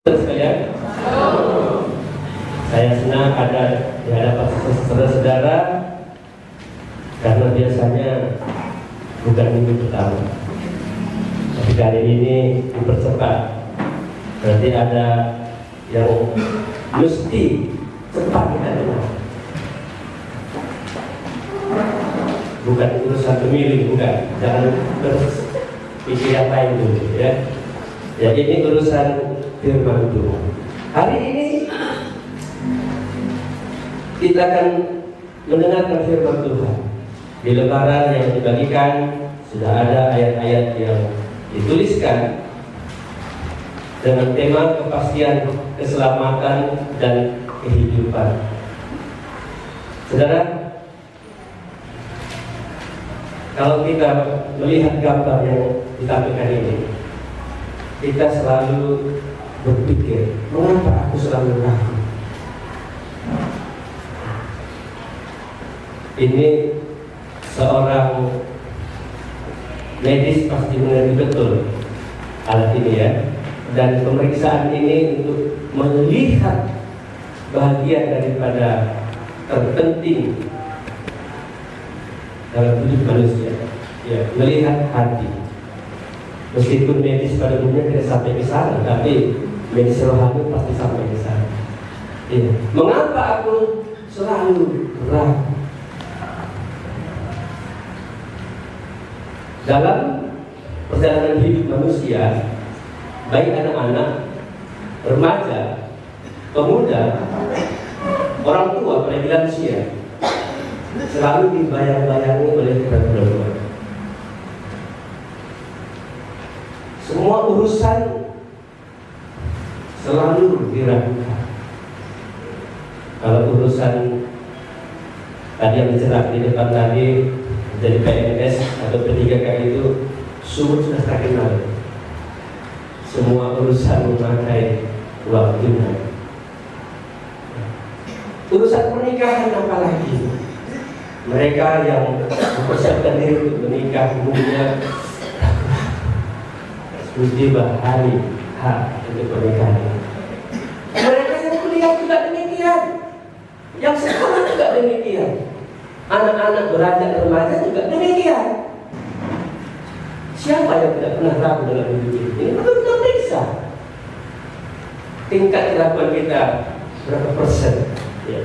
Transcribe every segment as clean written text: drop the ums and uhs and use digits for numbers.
Sekalian, saya senang ada di hadapan saudara-saudara karena biasanya bukan minggu pertama, tapi kali ini dipercepat. Berarti ada yang mesti cepat kita dengar. Bukan urusan pemilu, bukan. Jangan berpikir apa itu, ya. Ya, ini urusan firman Tuhan. Hari ini kita akan mendengarkan firman Tuhan. Di lembaran yang dibagikan sudah ada ayat-ayat yang dituliskan dengan tema kepastian, keselamatan, dan kehidupan. Saudara, kalau kita melihat gambar yang ditampilkan ini, kita selalu berpikir, mengapa aku selalu ragu? Ini seorang medis pasti mengerti betul alat ini, ya. Dan pemeriksaan ini untuk melihat bagian daripada terpenting dalam hidup manusia, ya, melihat hati. Meskipun medis pada umumnya tidak sampai ke sana, tapi medis rohani pasti sampai ke sana. Ya. Mengapa aku selalu ragu? Dalam perjalanan hidup manusia, baik anak-anak, remaja, pemuda, orang tua, apalagi lansia, selalu dibayang-bayangi oleh keraguan. Semua urusan selalu diragukan. Kalau urusan tadi yang diceritakan di depan tadi jadi PNS atau P3K itu sudah terkenal. Semua urusan memakai waktunya. Urusan pernikahan apalagi? Mereka yang mempersiapkan diri untuk menikah umumnya musibah hari H untuk pernikahan. Mereka yang kuliah juga demikian, yang sekolah juga demikian, anak-anak beranjak remaja juga demikian. Siapa yang tidak pernah ragu dalam hidup ini? Ini perlu kita periksa tingkat keraguan kita berapa persen, ya.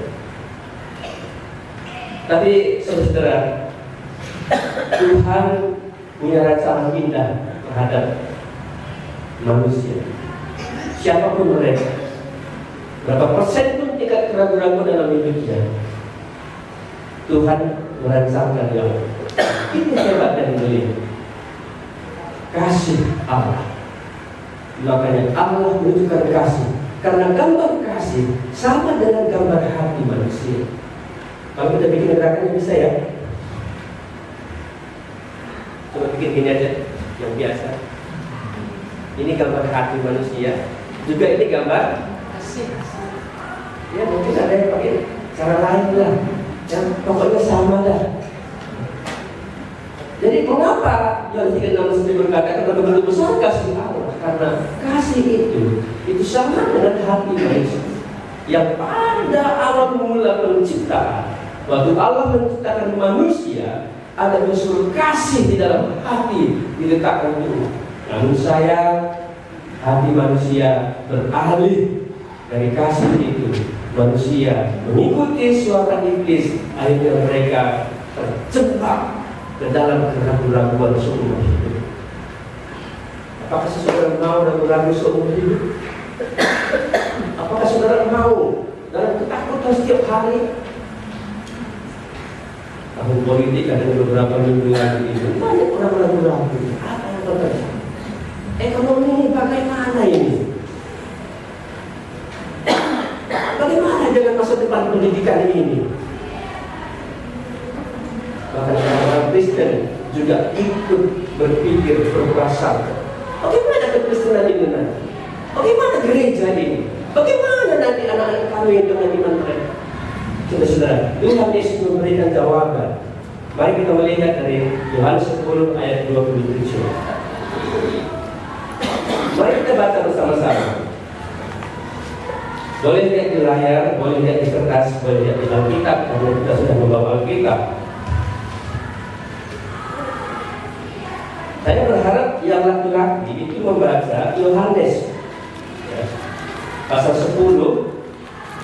Tapi saudara, Tuhan punya rancangan indah terhadap manusia, siapapun mereka, berapa persen pun tingkat keraguan dalam hidupnya, Tuhan merancangkan yang ini hebat dan mulia. Kasih Allah. Makanya Allah menunjukkan kasih, karena gambar kasih sama dengan gambar hati manusia. Kalau kita bikin gerakannya bisa, ya. Coba bikin gini aja, yang biasa. Ini gambar hati manusia, juga ini gambar kasih. Ya, mungkin ada yang pakai cara lain lah, yang pokoknya sama dah. Jadi mengapa Yohanes 3:16 berkata karena begitu besar kasih Allah? Karena kasih itu sama dengan hati manusia yang pada awal mula penciptaan, waktu Allah menciptakan manusia, ada unsur kasih di dalam hati diletakkan itu. Namun sayang, hati manusia beralih dari kasih itu. Manusia mengikuti suara iblis, akhirnya mereka terjebak ke dalam keraguan-raguan seumur hidup. Apakah saudara mau ragu-ragu seumur hidup? Apakah saudara mau dalam ketakutan setiap hari? Tahun politik ada beberapa minggu lagi itu banyak orang ragu-ragu. Apa yang terjadi? Ekonomi ini bagaimana ini? Bagaimana dengan masa depan pendidikan ini? Bahkan orang Kristen juga ikut berpikir berprasangka. Bagaimana kekristenan ini nanti? Bagaimana gereja ini? Bagaimana nanti anak-anak kawin dengan iman mereka? Saudara, Tuhan Yesus memberikan jawaban. Mari kita melihat dari Yohanes 10 ayat 27. Mari kita baca bersama-sama. Boleh lihat di layar, boleh lihat di kertas, boleh lihat di Alkitab, karena kita sudah membawa Alkitab. Saya berharap yang laki-laki itu membaca Yohanes ya, pasal 10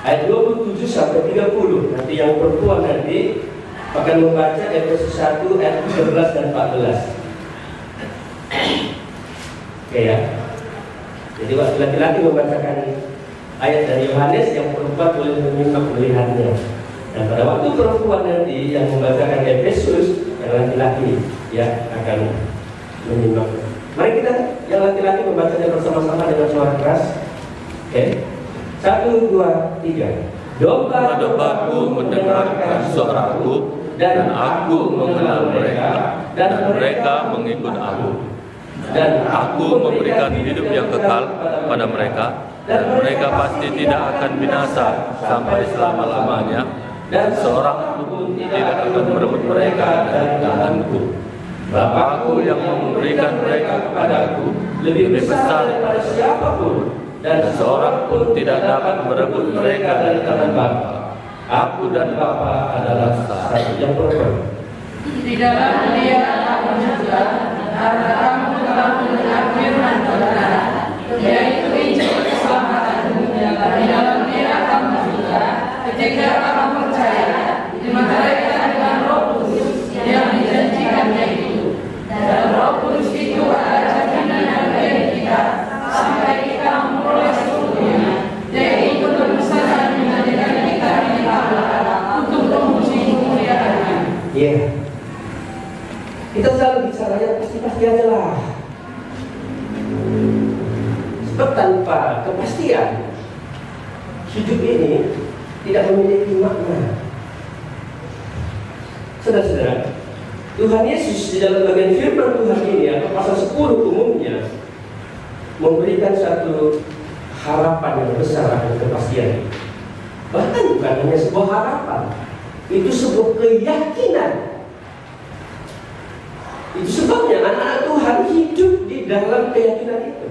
ayat 27 sampai 30. Nanti yang perempuan nanti akan membaca Efesus 1 ayat 13 dan 14. Oke ya. Jadi waktu laki-laki membacakan ayat dari Yohanes, yang perempuan boleh menyimak melihatnya. Dan pada waktu perempuan nanti yang membacakan Efesus, yang laki-laki ya akan menyimak. Mari kita yang laki-laki membacanya bersama-sama dengan suara keras. Oke. 1, 2, 3. Domba-dombaku mendengarkan suaraku, dan aku mengenal mereka, dan mereka mengikut aku. Dan aku memberikan hidup yang kekal pada mereka, dan mereka pasti tidak akan binasa sampai selama-lamanya, dan seorang pun tidak akan merebut mereka dari tanganku. Bapakku yang memberikan mereka kepadaku lebih besar daripada siapapun, dan seorang pun tidak dapat merebut mereka dari tangan Bapa. Aku dan Bapa adalah satu. Yang pertama, di dalam Dia kamu juga, karena kamu telah mendengar firman Tuhan, yaitu Injil keselamatan. Di dalam Dia kamu juga, ketika kamu percaya, dimeteraikan dengan Roh Kudus yang dijanjikannya itu. Dan Roh Kudus itu adalah jaminan bagi kita sampai kita memperoleh seluruhnya, yaitu kebesaran yang menjadikan kita milik Allah untuk memuji kemuliaan-Nya. Iya. Kita selalu bicara yang pasti-pasti aja lah. Sebab tanpa kepastian, hidup ini tidak memiliki makna. Saudara-saudara, Tuhan Yesus di dalam bagian firman Tuhan ini atau pasal 10 umumnya memberikan satu harapan yang besar akan kepastian. Bahkan bukan hanya sebuah harapan, itu sebuah keyakinan. Itu sebabnya anak-anak Tuhan hidup di dalam keyakinan itu,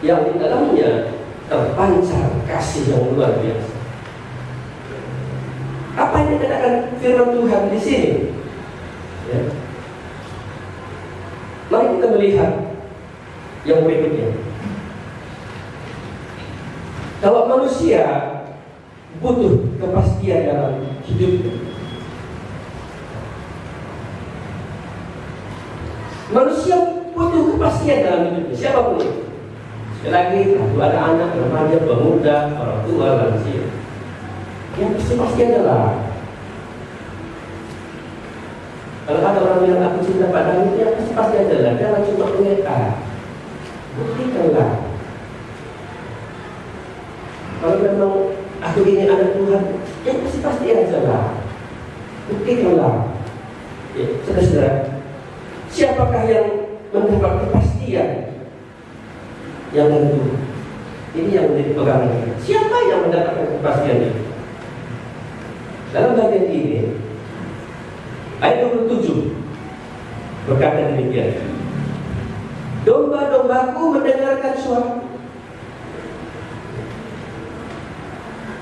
yang di dalamnya terpancar kasih yang luar biasa. Apa yang dikatakan firman Tuhan di sini? Ya. Mari kita melihat yang berikutnya. Kalau manusia butuh kepastian dalam hidupnya, manusia butuh kepastian dalam hidupnya, siapapun itu. Sekali lagi, kalau ada anak, remaja, pemuda, orang tua, lansia, yang pasti adalah kalau ada orang bilang aku cinta padamu, yang pasti adalah jangan cuma mengeta, buktikanlah. Kalau memang aku ini anak Tuhan, yang pasti adalah buktikanlah. Ya, saudara, siapakah yang mendapat kepastian yang tentu? Ini yang menjadi pegangan kita. Siapa yang mendapatkan kepastian itu? Dalam bagian ini, ayat 27 berkata demikian. Domba-dombaku mendengarkan suara.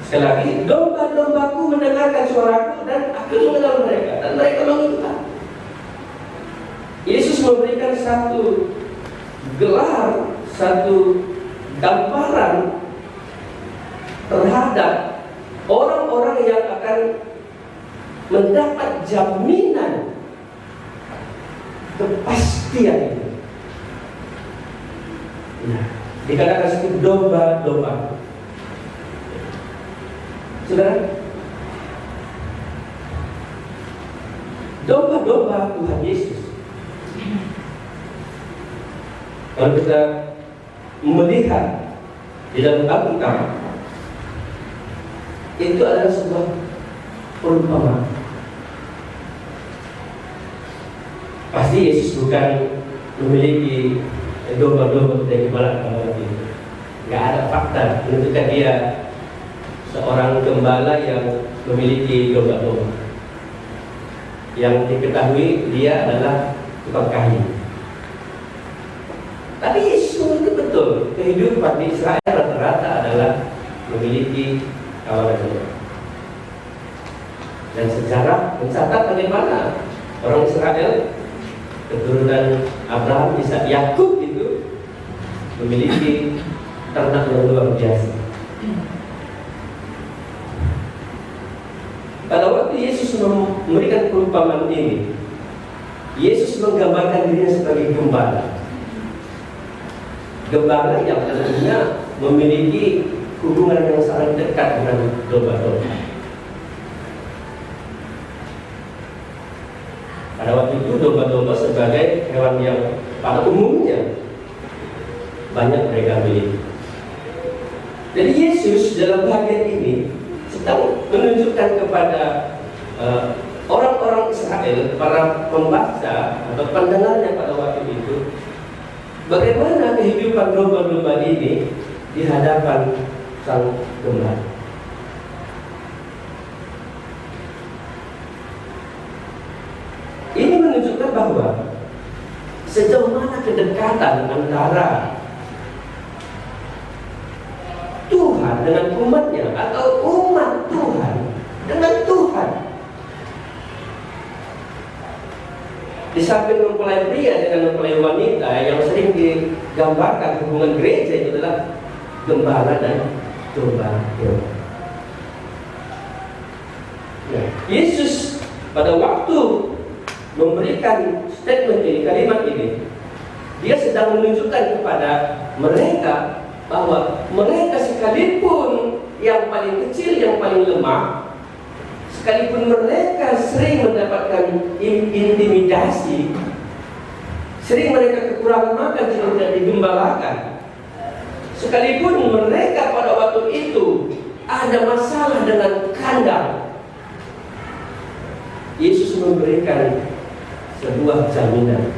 Sekali lagi, domba-dombaku mendengarkan suaraku, dan aku mengenal mereka, dan mereka mengikut aku. Yesus memberikan satu gelar, satu gambaran terhadap orang-orang yang akan mendapat jaminan kepastian itu. Nah, dikatakan seperti domba-domba. Saudara, domba-domba Tuhan Yesus. Kalau kita melihat di dalam Alkitab, itu adalah sebuah perumpamaan. Pasti Yesus bukan memiliki domba-domba dari gembala itu. Nggak ada fakta menunjukkan dia seorang gembala yang memiliki domba-domba. Yang diketahui dia adalah tukang kayu. Tapi Yesus mengerti betul kehidupan di Israel rata-rata adalah memiliki kawanan domba. Dan sejarah mencatat bagaimana orang Israel, keturunan Abraham, Ishak, Yakub itu memiliki ternak yang luar biasa. Pada waktu Yesus memberikan perumpamaan ini, Yesus menggambarkan dirinya sebagai gembala. Gembala yang tentunya memiliki hubungan yang sangat dekat dengan domba-domba. Pada waktu itu domba-domba sebagai hewan yang pada umumnya banyak mereka miliki. Jadi Yesus dalam bagian ini sedang menunjukkan kepada orang-orang Israel, para pembaca atau pendengarnya pada waktu itu, bagaimana kehidupan domba-domba ini di hadapan Sang Gembala. Ini menunjukkan bahwa sejauh mana kedekatan antara Tuhan dengan umatnya atau umat Tuhan dengan Tuhan. Di samping mempelai pria dengan mempelai wanita yang sering digambarkan hubungan gereja itu adalah gembala dan domba. Yesus pada waktu memberikan statement ini, kalimat ini, dia sedang menunjukkan kepada mereka bahwa mereka sekalipun yang paling kecil, yang paling lemah, sekalipun mereka sering mendapatkan intimidasi, sering mereka kekurangan makan jika tidak digembalakan, sekalipun mereka pada waktu itu ada masalah dengan kandang, Yesus memberikan sebuah jaminan.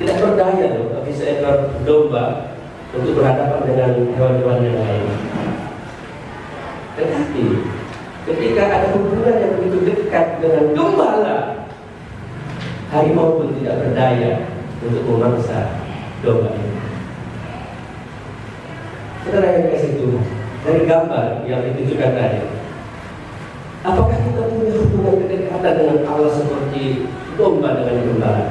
Tidak berdaya loh bagi seekor domba untuk berhadapan dengan hewan-hewan yang lain. Tetapi ketika ada hubungan yang begitu dekat dengan gembala, harimau pun tidak berdaya untuk memangsa domba ini. Saudara yang kasih Tuhan, dari gambar yang ditunjukkan tadi, apakah kita punya hubungan kedekatan dengan Allah seperti domba dengan gembala?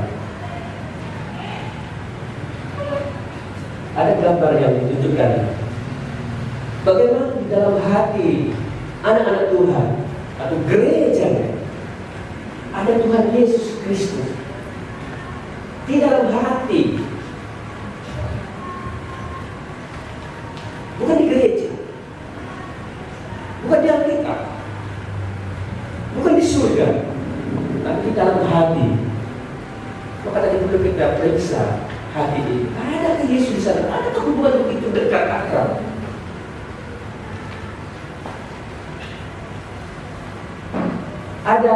Ada gambar yang ditunjukkan bagaimana di dalam hati anak-anak Tuhan atau gereja ada Tuhan Yesus Kristus di dalam hati, bukan di gereja, bukan di Alkitab, bukan di surga, tapi di dalam hati. Maka tadi perlu kita periksa hati ini. Adakah Yesus di sana? Adakah hubungan begitu dekat akrab? Ada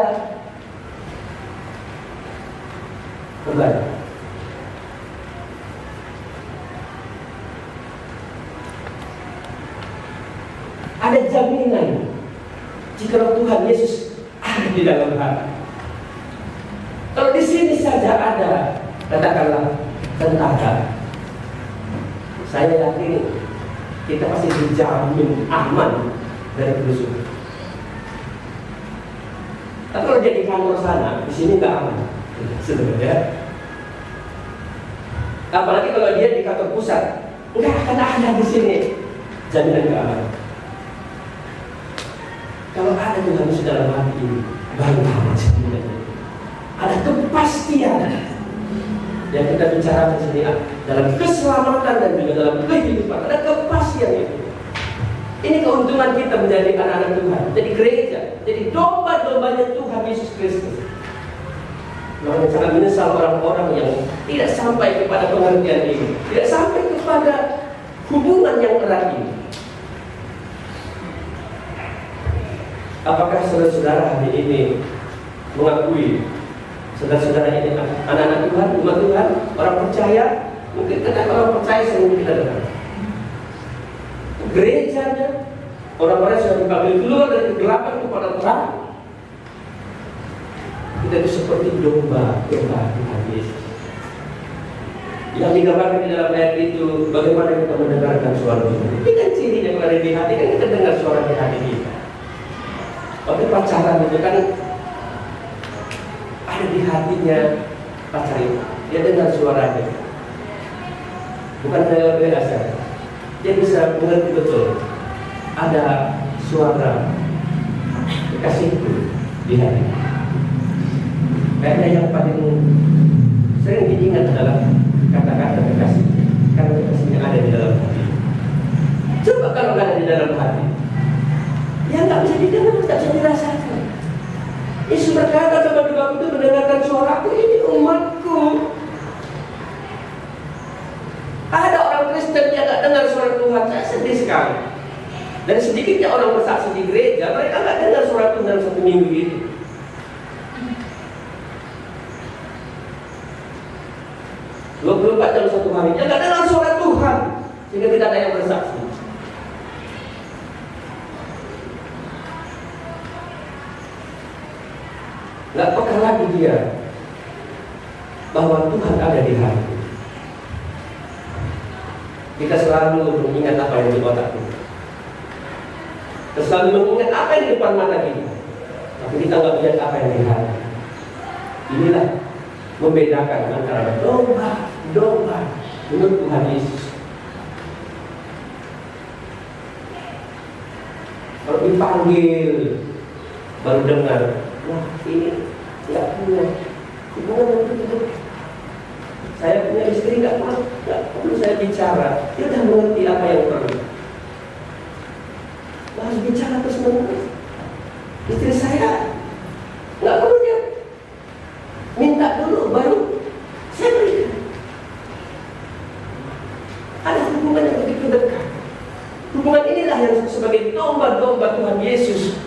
kembali. Ada jaminan jika Tuhan Yesus ada di dalam hati. Kalau di sini saja ada, katakanlah tentara, saya yakin kita pasti dijamin aman dari musuh. Tapi kalau jadi kantor sana, di sini nggak aman, sebenarnya. Apalagi kalau dia di kantor pusat, nggak akan ada di sini jaminan keamanan. Kalau ada Tuhan Yesus dalam hati ini, baru ada jaminan. Ada kepastian. Yang kita bicarakan sini dalam keselamatan dan juga dalam kehidupan, ada kepastian itu. Ini keuntungan kita menjadi anak-anak Tuhan, jadi gereja, jadi domba-dombanya Tuhan Yesus Kristus. Makanya sangat menyesal orang-orang yang tidak sampai kepada pengertian ini, tidak sampai kepada hubungan yang erat ini. Apakah saudara-saudara hari ini mengakui saudara-saudara ini anak-anak Tuhan, umat Tuhan, orang percaya? Mungkin karena orang percaya sering kita dengar. Gerejanya, orang-orang sudah dipanggil keluar dari kegelapan kepada terang. Kita itu seperti domba Tuhan Yesus Yang digambarkan di dalam ayat itu, bagaimana kita mendengarkan suara Tuhan. Ini kan cirinya kalau ada di hati, kan kita dengar suara di hati kita. Waktu pacaran itu kan ada di hatinya pacar itu, dia dengar suaranya. Bukan saya biasa, dia bisa mengerti betul ada suara kekasihku di hati. Kayaknya yang paling sering diingat adalah kata-kata kekasih, karena kekasihnya ada di dalam hati. Coba kalau nggak ada di dalam hati, ya nggak bisa didengar, nggak bisa dirasakan. Yesus berkata kepada bapa itu, mendengarkan suaraku, ini umatku. Ada orang Kristen yang nggak dengar suara Tuhan, saya sedih sekali. Dan sedikitnya orang bersaksi di gereja, mereka nggak dengar suara Tuhan dalam 1 minggu itu. Dua 24 jam 1 hari, dia nggak dengar suara Tuhan, sehingga tidak ada yang bersaksi. Nggak peka lagi dia bahwa Tuhan ada di hati. Kita selalu mengingat apa yang di otak kita. Kita selalu mengingat apa yang di depan mata kita, tapi kita nggak melihat apa yang di hati. Inilah membedakan antara domba menurut Tuhan Yesus. Kalau dipanggil baru dengar, wah ini nggak punya hubungan yang begitu. Saya punya istri, nggak perlu saya bicara, dia sudah mengerti apa yang perlu. Harus bicara terus menerus. Istri saya nggak perlu dia minta dulu, baru saya berikan. Ada hubungan yang begitu dekat. Hubungan inilah yang sebagai domba-domba Tuhan Yesus.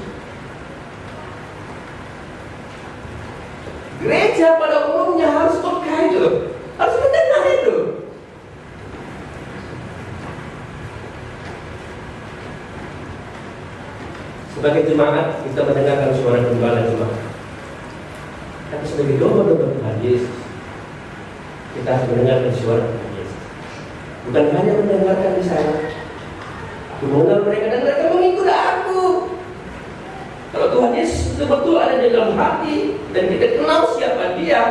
Gereja pada umumnya harus peka itu, harus mendengar itu. Sebagai jemaat kita mendengarkan suara gembala jemaat. Tapi sebagai domba-domba Tuhan Yesus, kita harus mendengarkan suara Tuhan Yesus. Bukan hanya mendengarkan di sana, aku mengenal mereka dan mereka mengikuti aku. Kalau Tuhan Yesus betul-betul ada di dalam hati dan kita kenal siapa Dia,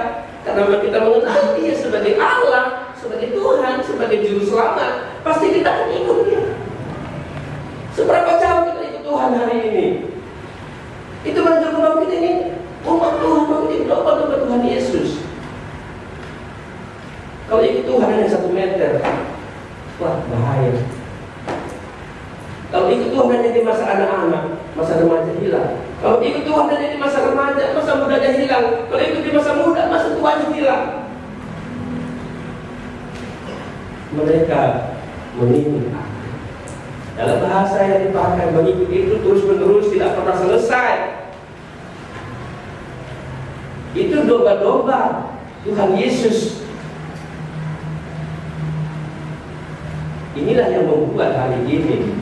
karena kita mengenal Dia sebagai Allah, sebagai Tuhan, sebagai Juru Selamat, pasti kita akan ikut Dia. Seberapa jauh kita ikut Tuhan hari ini? Itu menunjukkan bahwa kita ini umat Tuhan, bahwa kita domba-domba Tuhan Yesus. Kalau ikut Tuhan hanya 1 meter, wah bahaya. Kalau ikut Tuhan hanya di masa anak-anak, masa remaja hilang. Kalau ikut Tuhan hanya di masa remaja, masa mudanya hilang. Kalau ikut di masa muda, masa tuanya hilang. Mereka mengikut aku. Dalam bahasa yang dipakai, mengikut itu terus-menerus, tidak pernah selesai. Itu domba-domba Tuhan Yesus. Inilah yang membuat hari ini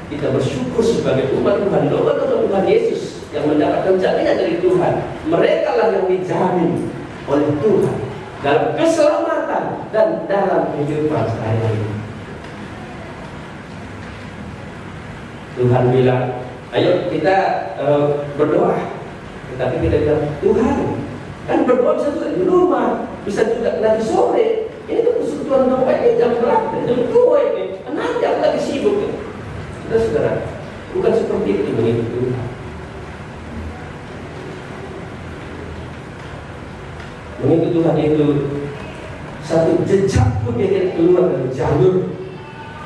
kita bersyukur sebagai umat Tuhan, domba-domba Tuhan Yesus yang mendapatkan jaminan dari Tuhan. Mereka lah yang dijamin oleh Tuhan dalam keselamatan dan dalam kehidupan sehari-hari. Tuhan bilang, ayo kita berdoa. Tetapi kita bilang, Tuhan, kan berdoa bisa juga di rumah, bisa juga nanti sore. Ini tuh persekutuan doa ini jam berapa? Jam 2 ini. Nanti aku lagi sibuk. Saudara, bukan seperti itu mengikut Tuhan. Mengikut Tuhan itu satu jejak pun dia keluar dari jalur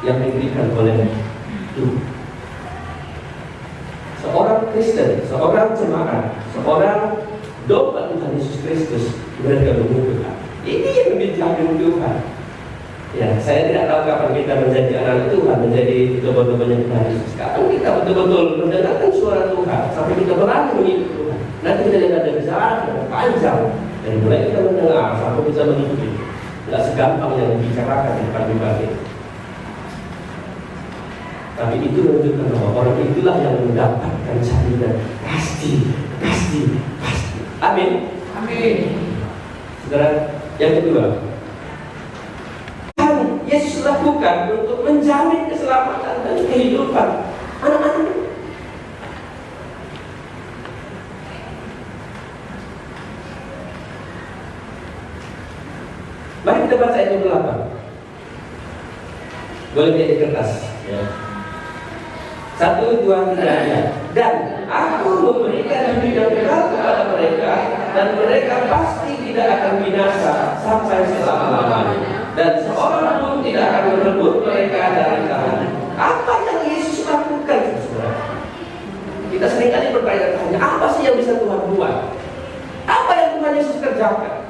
yang diberikan oleh Tuhan. Seorang Kristen, seorang jemaat, seorang domba Tuhan Yesus Kristus, mereka mengikut Tuhan. Ini yang dijamin Tuhan. Ya, saya tidak tahu kapan kita menjadi anak Tuhan, menjadi domba-dombanya Tuhan Yesus. Kapan kita betul-betul mendengarkan suara Tuhan, sampai kita berani mengikut Tuhan. Nanti kita lihat ada jalan yang panjang, dan mulai kita mendengar sampai bisa mengikuti. Tidak segampang yang dibicarakan di depan kita. Tapi itu menunjukkan bahwa orang itulah yang mendapatkan jaminan pasti. Amin. Amin. Saudara, yang kedua, lakukan untuk menjamin keselamatan dan kehidupan anak-anak. Mari kita baca ayat 28. Boleh lihat di kertas ya. 1, 2, 3. Dan aku memberikan hidup yang kekal kepada mereka, dan mereka pasti tidak akan binasa sampai selama-lamanya, dan seorang pun tidak akan merebut mereka dari tangan. Apa yang Yesus lakukan, saudara? Kita seringkali bertanya-tanya, apa sih yang bisa Tuhan buat? Apa yang Tuhan Yesus kerjakan?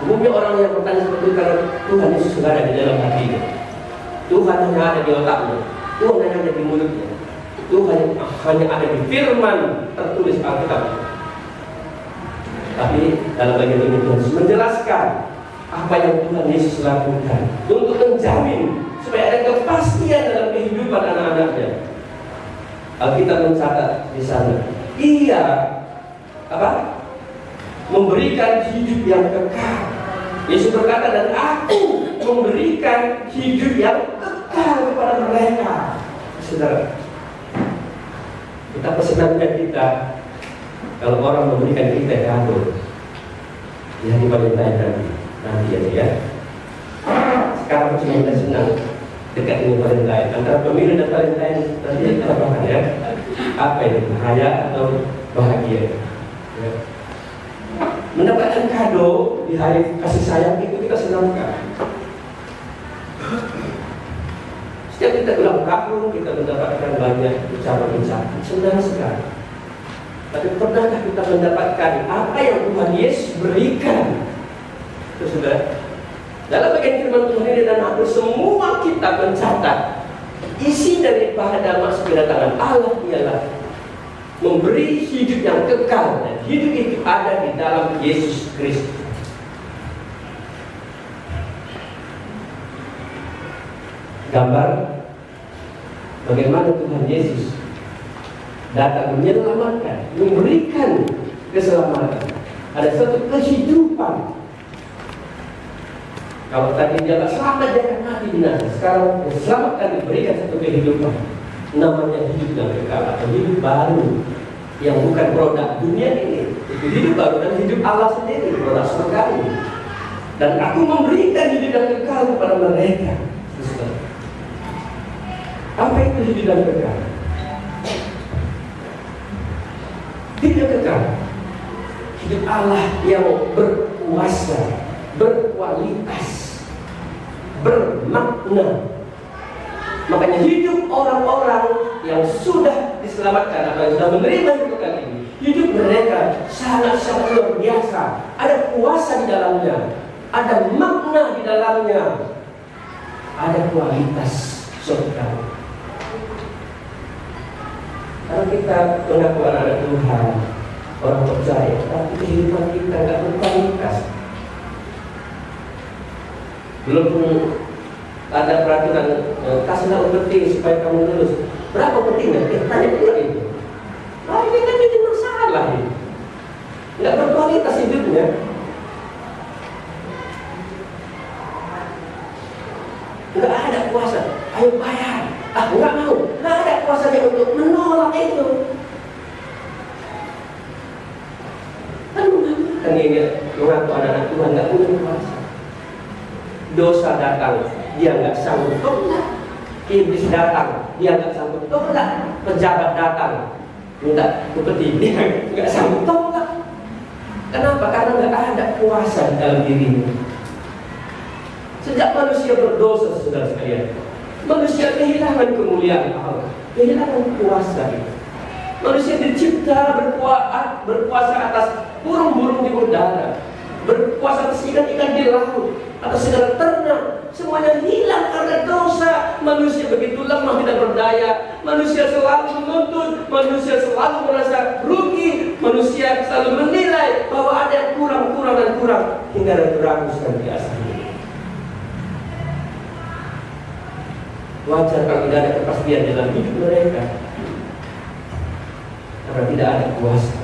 Umumnya orang yang bertanya seperti itu karena Tuhan Yesus sudah ada di dalam hatinya. Tuhan hanya ada di otaknya. Tuhan hanya ada di mulutnya. Tuhan hanya ada di firman tertulis Alkitab. Tapi dalam bagian ini Tuhan Yesus menjelaskan apa yang Tuhan Yesus lakukan untuk menjamin supaya ada kepastian dalam kehidupan anak-anaknya. Alkitab mencatat di sana, Ia memberikan hidup yang kekal. Yesus berkata, dan aku memberikan hidup yang kekal kepada mereka. Saudara, kita pesenannya kita, kalau orang memberikan kita kado, ya di Valentine nanti ya. Sekarang cuma kita senang dekat dengan Valentine. Antara pemilu dan Valentine nanti kita bahkan ya. Apa ini, bahaya atau bahagia? Ya. Mendapatkan kado di hari kasih sayang itu kita senangkan. Setiap kita ulang tahun kita mendapatkan banyak ucapan-ucapan, senang sekali. Tapi pernahkah kita mendapatkan apa yang Tuhan Yesus berikan? Saudara, dalam bagian firman Tuhan ini dan aku semua kitab mencatat isi daripada maksud kedatangan Allah ialah memberi hidup yang kekal, dan hidup itu ada di dalam Yesus Kristus. Gambar bagaimana Tuhan Yesus datang menyelamatkan, memberikan keselamatan. Ada satu kehidupan. Kalau tadi dia selamat, dia akan mati binasa. Sekarang diselamatkan, diberikan satu kehidupan, namanya hidup yang kekal atau hidup baru, yang bukan produk dunia ini. Itu hidup baru dan hidup Allah sendiri, produk surga ini. Dan aku memberikan hidup yang kekal kepada mereka. Apa itu hidup yang kekal? Hidup yang kekal, hidup Allah yang berkuasa, berkualitas, bermakna. Makanya hidup orang-orang yang sudah diselamatkan atau yang sudah menerima hidup kali ini, hidup mereka sangat-sangat luar biasa. Ada kuasa di dalamnya, ada makna di dalamnya, ada kualitas surga. Kalau kita mengaku anak Tuhan, orang percaya, tapi kehidupan kita nggak berkualitas. Belum ada peraturan kasihlah upeti supaya kamu lulus. Berapa pentingnya? Tanya pula itu. Nah, ini kan bikin masalah ini. Nggak berkualitas hidupnya. Nggak ada kuasa. Ayo bayar. Nggak mau. Nggak ada kuasanya untuk menolak itu. Kan mengatakan ini mengaku anak Tuhan nggak punya kuasa. Dosa datang, dia nggak sanggup tolak. Iblis datang, dia nggak sanggup tolak. Pejabat datang, minta upeti, dia nggak sanggup tolak. Kenapa? Karena nggak ada kuasa di dalam dirinya. Sejak manusia berdosa, saudara sekalian, manusia kehilangan kemuliaan Allah, kehilangan kuasa. Manusia dicipta berkuasa atas burung-burung di udara, berkuasa atas ikan-ikan di laut, atas segala ternak. Semuanya hilang karena dosa. Manusia begitu lemah, tidak berdaya. Manusia selalu menuntut, manusia selalu merasa rugi, manusia selalu menilai bahwa ada yang kurang dan kurang, hingga ada ragu senantiasa. Wajar kalau tidak ada kepastian dalam hidup mereka, karena tidak ada kuasa,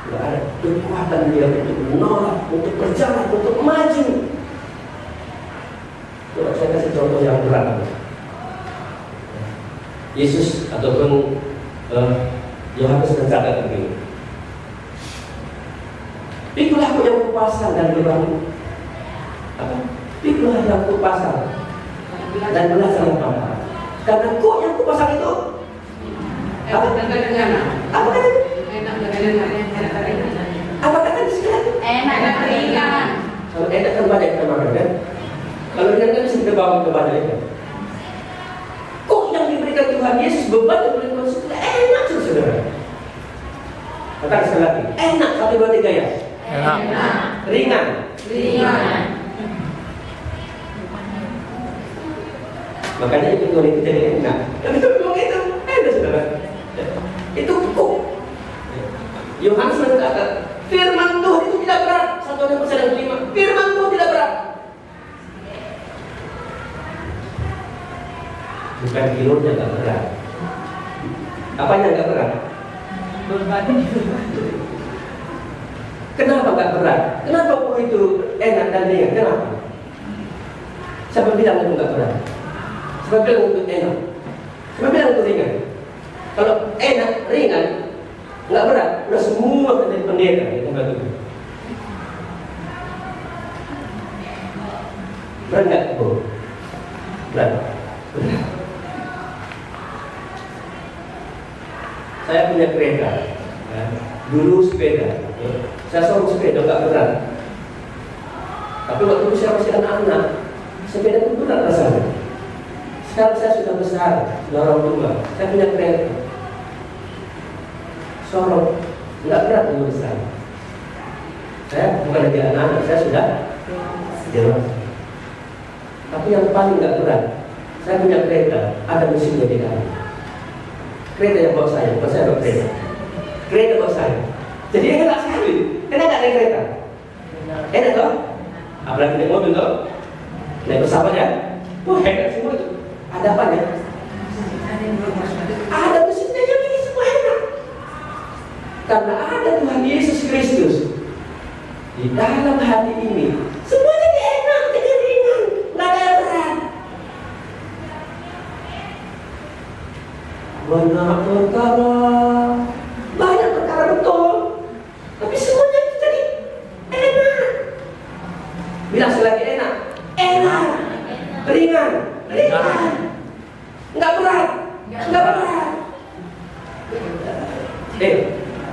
tidak ada kekuatan dia untuk menolak, untuk berjalan, untuk maju. Coba saya kasih contoh yang berat. Yesus ataupun Yohanes mencatat begini. Pikulah aku yang kupasang dan berbang. Pikulah yang kupasang dan belajar yang paham. Karena kok yang kupasang itu apa kata? Apa kata? Apa kata di sini? Enak ringan. Kalau enak kan banyak kita makan kan? Kalau ringan kan bisa kita bawa ke badan kan? Kok yang diberikan Tuhan Yesus beban yang boleh konsumsi enak saudara. Katakan sekali lagi, enak 1, 2, 3 ya. Enak. Ringan. Makanya itu Tuhan itu jadi enak. Tapi memang itu enak saudara. Itu kok. Yohanes berkata, firman Tuhan itu tidak berat. 1 Yohanes 5. Firman Tuhan tidak berat. Bukan kilonya nggak berat. Apanya nggak berat? Kenapa nggak berat? Kenapa kok itu enak dan ringan? Kenapa? Siapa bilang itu nggak berat? Siapa bilang itu enak? Siapa bilang itu ringan? Kalau enak, ringan, nggak berat, udah semua menjadi pendeta di tempat itu. Berat nggak? Berat. Saya punya kereta, ya. Dulu sepeda, ya. Saya sorong sepeda nggak berat. Tapi waktu itu saya masih anak-anak, sepeda itu berat rasanya. Sekarang saya sudah besar, sudah orang tua, saya punya kereta. Sorong, nggak berat itu besar. Saya bukan lagi anak-anak, saya sudah dewasa. Tapi yang paling nggak berat, saya punya kereta, ada mesinnya di dalam. Kereta yang bawa saya, bukan saya bawa kereta. Kereta bawa saya. Jadi enak sekali. Enak nggak naik kereta? Enak toh? Apalagi naik mobil toh? Naik pesawat ya? Wah enak semua itu. Ada apa ya? Ada mesinnya, jadi ini semua enak. Karena ada Tuhan Yesus Kristus di dalam hati ini. Semua jadi enak, jadi ringan, nggak ada yang berat. Banyak perkara betul, tapi semuanya jadi enak. Bilang sekali lagi enak, ringan, nggak berat.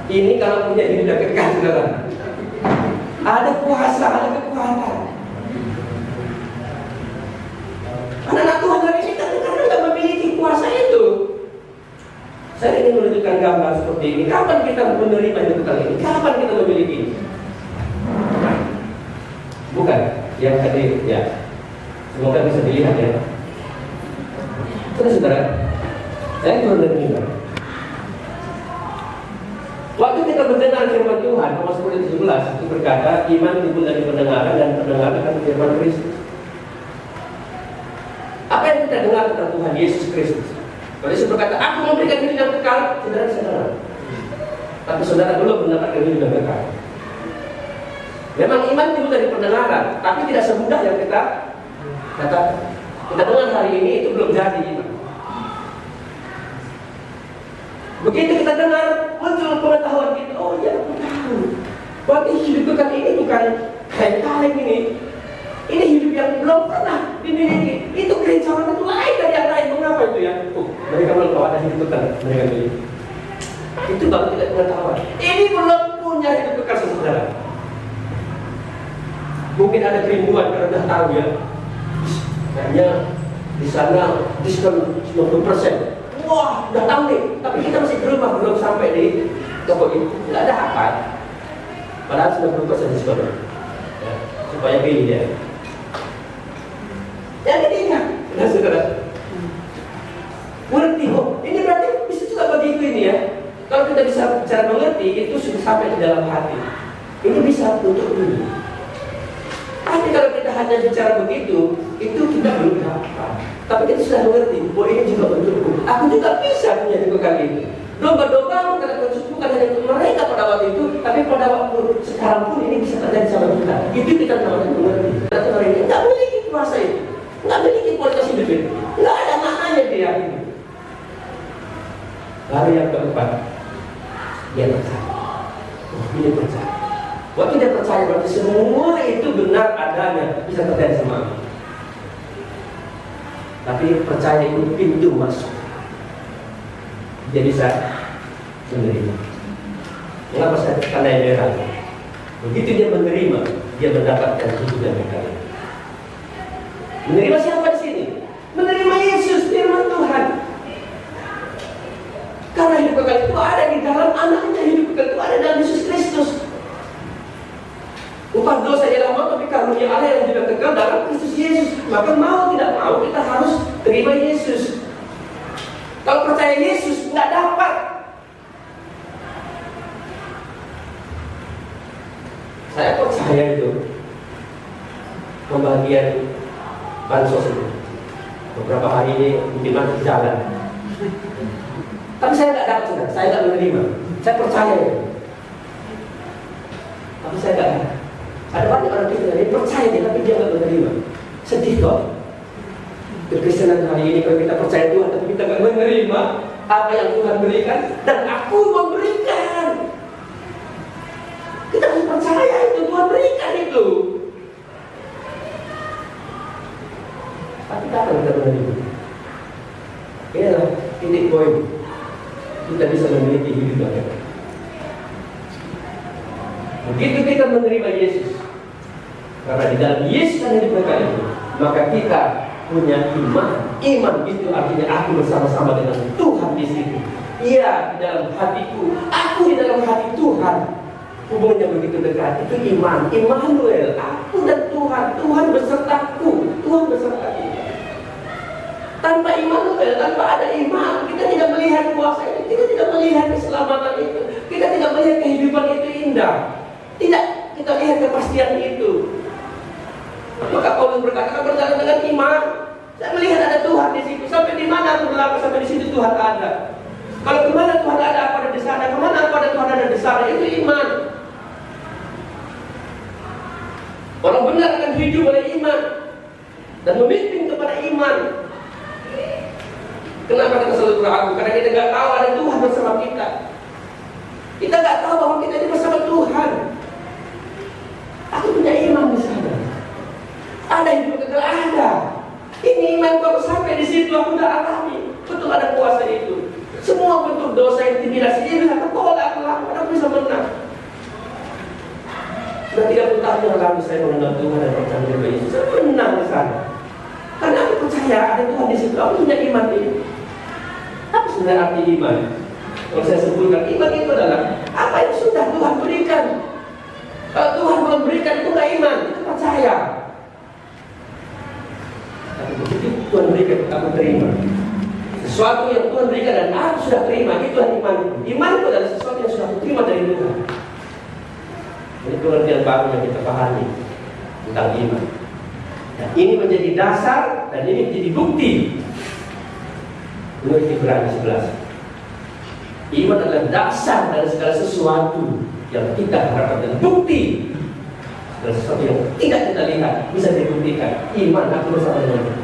Ini kalau punya hidup yang kekal, saudara. Ada kuasa, ada kekuatan. Anak-anak Tuhan hari ini karena nggak memiliki kuasa itu. Saya ingin menunjukkan gambar seperti ini. Kapan kita menerima hidup kali ini? Kapan kita memiliki ini? Bukan yang tadi ya. Semoga bisa dilihat ya. Terus saudara, saya turun dari mimbar. Waktu kita mendengar firman Tuhan, Roma 10:17 itu berkata, iman timbul dari pendengaran dan pendengaran akan firman Kristus. Apa yang kita dengar tentang Tuhan Yesus Kristus? Kalau Yesus berkata, aku memberikan hidup yang kekal, saudara sadar. Tapi saudara belum mendapatkan hidup yang kekal. Memang iman timbul dari pendengaran, tapi tidak semudah yang kita katakan. Kita dengar hari ini itu belum jadi iman. Begitu kita dengar, muncul pengetahuan kita, oh ya aku tahu. Berarti hidup kekal ini bukan kayak kaleng ini. Ini hidup yang belum pernah dimiliki. Itu kerencangan itu lain dari yang lain. Mengapa itu ya? Mereka belum tahu ada hidup kekal. Mereka milih. Itu baru tidak pengetahuan. Ini belum punya hidup kekal saudara. Mungkin ada kerinduan karena sudah tahu ya. Kayaknya di sana diskon 90%. Wah, udah tahu nih. Tapi kita masih di rumah, belum sampai di toko itu. Nggak ada apa. Padahal 90% diskon. Ya, supaya pilih ya. Jadi ingat, nah saudara. Mengerti kok. Ini berarti bisa juga begitu ini ya. Kalau kita bisa bicara mengerti, itu sudah sampai di dalam hati. Ini bisa untuk dulu. Tapi kalau kita hanya bicara begitu, itu kita belum apa. Tapi kita sudah mengerti, bahwa ini juga untukku. Aku juga bisa punya hidup kali itu. Domba-domba bukan hanya untuk mereka pada waktu itu, tapi pada waktu sekarang pun ini bisa terjadi sama kita. Itu kita namanya mengerti. Tapi hari ini nggak memiliki kuasa itu. nggak memiliki kualitas hidup itu, nggak ada maknanya dia ini. Lalu yang keempat, dia percaya. Dia percaya. Waktu dia percaya berarti semua itu benar adanya, bisa terjadi sama aku. Tapi percaya itu pintu masuk. Dia bisa menerima. Mengapa saya tandai merah? Begitu dia menerima, dia mendapatkan hidup yang kekal. Menerima siapa di sini? Menerima Yesus, firman Tuhan. Karena hidup kekal itu ada di dalam anaknya, hidup kekal itu ada dalam Yesus Kristus. Upah dosa ialah maut, tapi karunia Allah yang juga kekal dalam Kristus Yesus. Maka mau tidak mau kita harus terima Yesus. Kalau percaya Yesus nggak dapat. Saya percaya itu pembagian bansos itu beberapa hari ini mungkin masih jalan. Tapi saya nggak dapat, saudara. Saya nggak menerima. Saya percaya itu. Tapi saya nggak dapat. Ada banyak orang kita yang percaya dia, tapi dia nggak menerima. Sedih kok. Kekristenan hari ini kalau kita percaya Tuhan, tapi kita nggak menerima apa yang Tuhan berikan, dan aku memberikan. Kita harus percaya itu Tuhan berikan itu. Tapi kapan kita menerima? Inilah titik poin. Kita bisa memiliki hidup yang kekal. Begitu kita menerima Yesus, karena di dalam Yesus ada hidup kekal itu, maka kita punya iman. Iman itu artinya aku bersama-sama dengan Tuhan di situ. Ia di dalam hatiku, aku di dalam hati Tuhan. Hubungannya begitu dekat. Itu iman. Immanuel, aku dan Tuhan. Tuhan besertaku. Tuhan beserta kita. Tanpa Immanuel, tanpa ada iman, kita tidak melihat kuasa itu, kita tidak melihat keselamatan itu, kita tidak melihat kehidupan itu indah. Tidak kita lihat kepastian itu. Maka Paulus berkata, aku berjalan dengan iman. Saya melihat ada Tuhan di situ. Sampai di mana aku berlaku, sampai di situ Tuhan ada. Kalau kemana Tuhan ada, aku ada di sana. Kemana aku ada, Tuhan ada di sana. Itu iman. Orang benar akan hidup oleh iman dan memimpin kepada iman. Kenapa kita selalu ragu? Karena kita nggak tahu ada Tuhan bersama kita. Kita nggak tahu bahwa kita ini bersama Tuhan. Aku punya iman di sana. Ada hidup kekal, ada. Ini iman baru sampai di situ aku udah alami. Betul ada kuasa itu. Semua bentuk dosa, intimidasi ini aku tolak, aku bisa menang. Sudah 30 tahun yang lalu saya mengenal Tuhan dan percaya kepada Yesus. Saya menang di sana. Karena aku percaya ada Tuhan di situ. Aku punya iman ini. Apa sebenarnya arti iman? Kalau saya sebutkan, iman itu adalah apa yang sudah Tuhan berikan. Kalau Tuhan belum berikan, itu nggak iman, itu percaya. Tapi begitu Tuhan berikan, aku terima. Sesuatu yang Tuhan berikan dan aku sudah terima, itulah iman. Iman itu adalah sesuatu yang sudah aku terima dari Tuhan. Ini pengertian baru yang kita pahami tentang iman. Dan ini menjadi dasar dan ini menjadi bukti. Menurut Ibrani 11, iman adalah dasar dari segala sesuatu yang kita harapkan dan bukti segala sesuatu yang tidak kita lihat bisa dibuktikan. Iman aku bersama dengan Dia.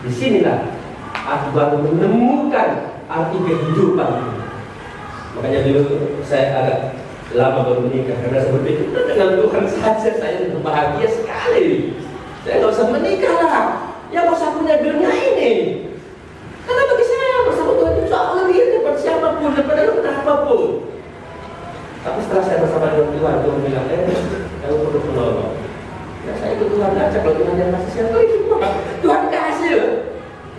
Disinilah aku baru menemukan arti kehidupan. Makanya dulu saya agak lama baru menikah karena saya berpikir dengan Tuhan saja saya bahagia sekali. Saya nggak usah menikah lah, ya nggak usah punya dunia ini. Karena bagi saya bersama Tuhan itu jauh lebih daripada siapapun, daripada apapun. Tapi setelah saya bersama dengan Tuhan, Tuhan bilang, kamu perlu penolong. Ya saya ikut Tuhan aja, kalau Tuhan yang kasih siapa itu Tuhan kasih loh.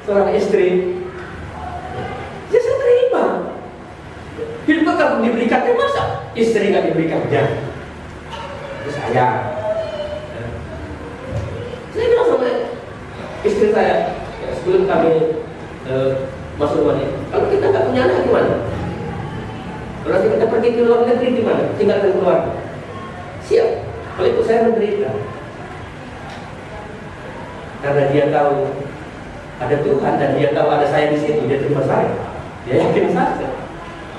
Seorang istri, ya saya terima. Hidup kekal diberikannya, masa istri nggak diberikannya? Itu saya. Saya bilang sama istri saya, ya, sebelum kami masuk rumah ini, kalau kita nggak punya anak gimana? Kalau kita pergi ke luar negeri gimana? Tinggalkan keluarga. Siap. Kalau itu saya menderita. Karena dia tahu ada Tuhan dan dia tahu ada saya di situ, dia terima saya. Dia yakin saja.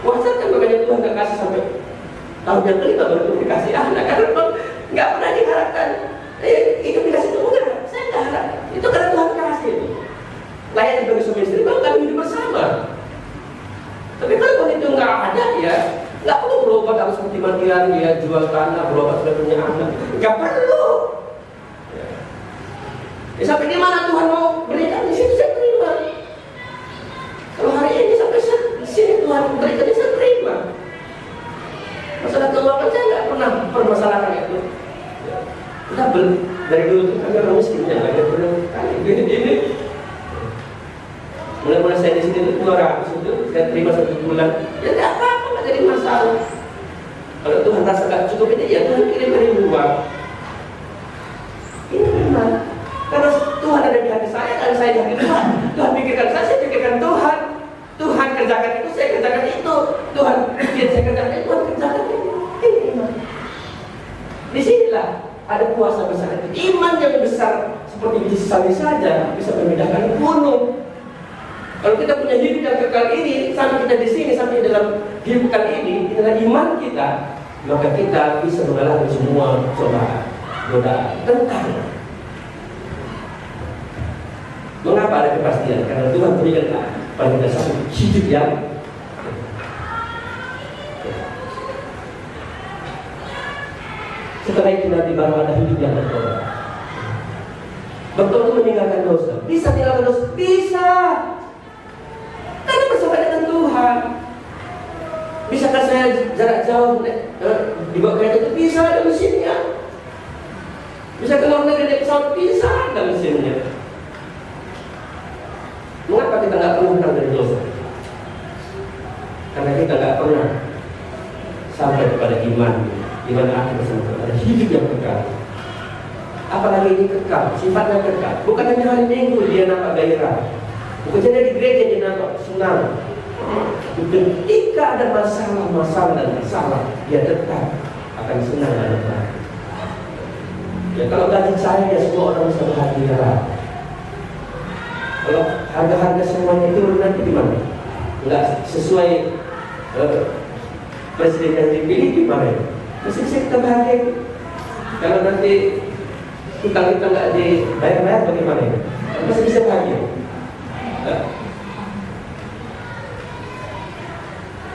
Wajar kan makanya Tuhan nggak kasih sampai tahun yang kelima baru dikasih anak. Karena nggak pernah diharapkan. Itu dikasih Tuhan. Saya nggak harap. Itu karena Tuhan kasih. sebagai suami istri, baru kami hidup bersama. Tapi kalau itu nggak ada, ya nggak perlu berobat harus mati-matian, dia jual tanah, berobat sudah punya anak, nggak perlu. Ya, sampai di mana Tuhan mau berikan, di situ saya terima. Kalau hari ini sampai di sini Tuhan berikan, saya terima. Masalah keuangan saya nggak pernah permasalahkan itu. Kita dari dulu kami orang miskin, ya nggak pernah kali ini. Mulai saya di sini itu 200 itu saya terima 1 bulan, ya nggak apa-apa, nggak jadi masalah. Kalau Tuhan rasa nggak cukup ini, ya Tuhan kirim dari luar. Ini benar. Karena Tuhan ada di hati saya, dan saya di hati Tuhan. Tuhan pikirkan saya pikirkan Tuhan. Tuhan kerjakan itu, saya kerjakan itu. Tuhan biar saya kerjakan itu, Tuhan kerjakan itu. Ini iman. Di sinilah ada kuasa besar. Iman yang besar seperti biji sawi saja bisa memindahkan gunung. Kalau kita punya hidup yang kekal ini, sampai kita di sini, sampai dalam hidup kekal ini, dengan iman kita, maka kita bisa mengalami semua cobaan, godaan, tentang. Mengapa ada kepastian? Karena Tuhan berikan pada kita satu hidup yang setelah itu nanti baru ada hidup yang bertobat. Bertobat itu meninggalkan dosa. Bisa meninggalkan dosa? Bisa. Karena bersama dengan Tuhan. Bisakah saya jarak jauh dibawa kereta itu? Bisa, ada mesinnya. Bisa ke luar negeri naik pesawat? Bisa, ada mesinnya. Mengapa kita nggak pernah menang dari dosa? Karena kita nggak pernah sampai kepada iman akhir bersama Tuhan, ada hidup yang kekal. Apalagi ini kekal, sifatnya kekal. Bukan hanya hari Minggu dia nampak gairah, bukan hanya di gereja dia nampak senang. Ketika ada masalah, dia tetap akan senang dan bahagia. Ya kalau gaji saya, ya semua orang bisa bahagia. Kalau harga-harga semuanya turun nanti gimana? Nggak sesuai presiden yang dipilih gimana? Masih bisa kita bahagia. Kalau nanti hutang kita nggak dibayar bagaimana? Masih bisa bahagia.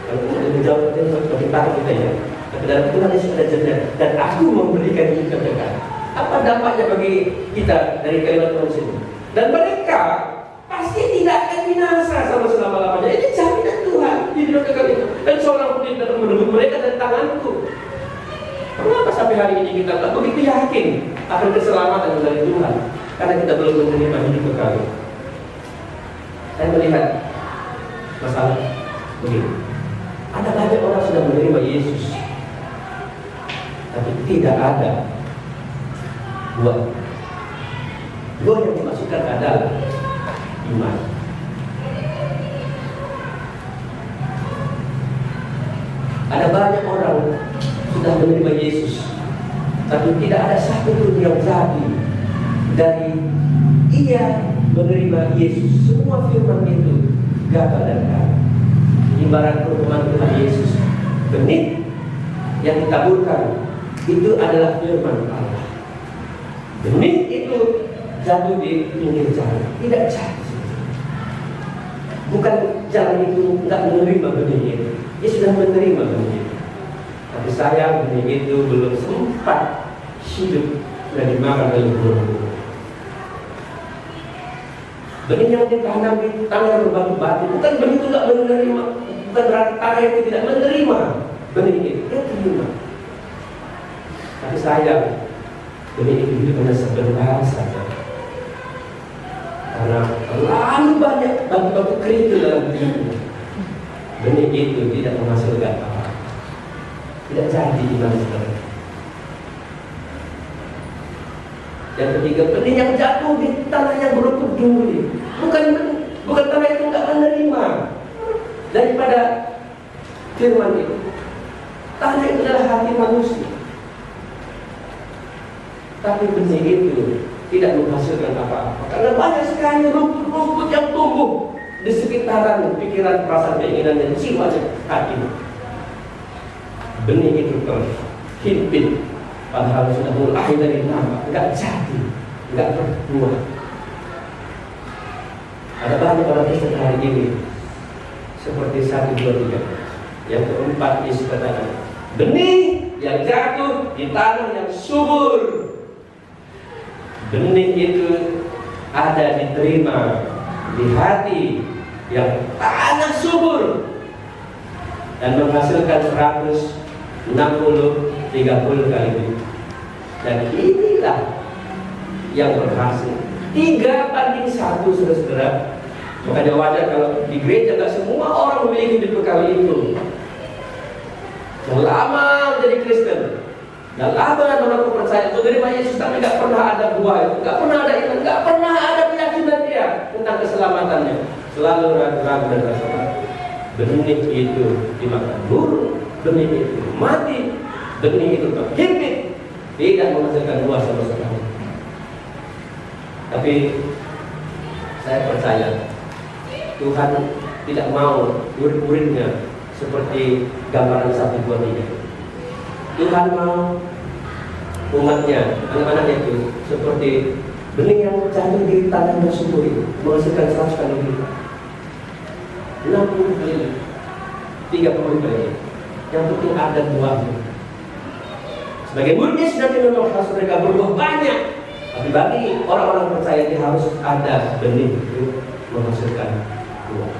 Kalau kita menjawab itu bagi kita ya. Tapi dalam Tuhan Yesus ada jeda, dan aku memberikan hidup kekal. Apa dampaknya bagi kita dari kalimat Tuhan ini? Dan mereka pasti tidak akan binasa selama-lamanya. Ini jaminan Tuhan di hidup kekal itu. Dan seorang pun tidak menunggu mereka dari tanganku. Kenapa sampai hari ini kita tak begitu yakin akan keselamatan dari Tuhan? Karena kita belum menerima hidup kekal. Saya melihat masalah begini. Ada banyak orang sudah menerima Yesus, tapi tidak ada buah yang dimasukkan adalah iman. Ada banyak orang sudah menerima Yesus, tapi tidak ada satu pun yang jadi dari ia menerima Yesus. Semua firman itu gagal dan gagal. Ibarat firman Tuhan Yesus, benih yang ditaburkan itu adalah firman Allah. Benih itu jatuh di pinggir jalan, tidak jadi. Bukan jalan itu tidak menerima benih itu, dia sudah menerima benih itu. Tapi sayang benih itu belum sempat hidup dan dimakan oleh burung-burung. Benih yang ditanam di tanah berbatu-batu, bukan benih itu tidak menerima, bukan berarti tanah itu tidak menerima benih itu, dia terima. Tapi sayang benih itu hidup hanya sebentar saja, karena terlalu banyak batu-batu kerikil dalam hidupnya. Benih itu tidak menghasilkan apa, tidak jadi iman saudara. Yang ketiga, benih yang jatuh di tanah yang belum peduli, bukan tanah itu nggak menerima daripada firman itu. Tanah itu adalah hati manusia, tapi benih itu tidak menghasilkan apa-apa karena banyak sekali rumput-rumput yang tumbuh di sekitaran pikiran, perasaan, keinginan dan jiwa hati. Benih itu terhimpit, padahal sudah mulai dari nama, nggak jadi, nggak berbuah. Ada banyak orang Kristen hari ini seperti 1, 2, 3. Yang keempat, Yesus katakan, benih yang jatuh di tanah yang subur. Benih itu ada diterima di hati yang tanah subur dan menghasilkan 100, 60, 30 kali lipat. Dan inilah yang berhasil. 3:1, saudara-saudara. Makanya wajar kalau di gereja gak semua orang memiliki hidup bekal itu. Yang lama menjadi Kristen, dan lama mengaku percaya menerima Yesus, tapi gak pernah ada buah itu, gak pernah ada iman, gak pernah ada keyakinan dia tentang keselamatannya. Selalu ragu-ragu dan rasa ragu. Benih itu dimakan burung, benih itu mati, benih itu terhimpit, tidak menghasilkan buah sama sekali. Tapi saya percaya Tuhan tidak mau murid-muridnya seperti gambaran 1, 2, 3. Tuhan mau umatnya, anak-anaknya itu seperti benih yang jatuh di tanah yang subur itu, menghasilkan 100 kali lipat, 60 kali lipat, 30 kali lipat. Yang penting ada buahnya. Sebagai muridnya sudah memang harus mereka berbuah banyak. Tapi bagi orang-orang percaya dia harus ada benih itu menghasilkan buah.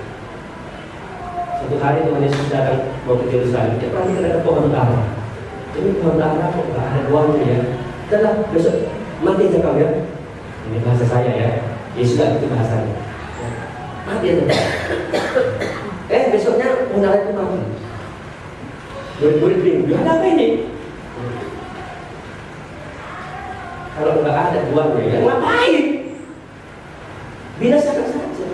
Suatu hari Tuhan Yesus datang mau ke Yerusalem, dia perhatikan ada pohon ara. Ini pohon ara kok gak ada buahnya ya? Setelah besok mati aja kau ya. Ini bahasa saya ya. Yesus gak itu bahasanya. Mati aja. Besoknya pohon ara itu mati. Murid-murid bingung, ada apa ini? Kalau nggak ada buahnya, ya ngapain? Binasakan saja.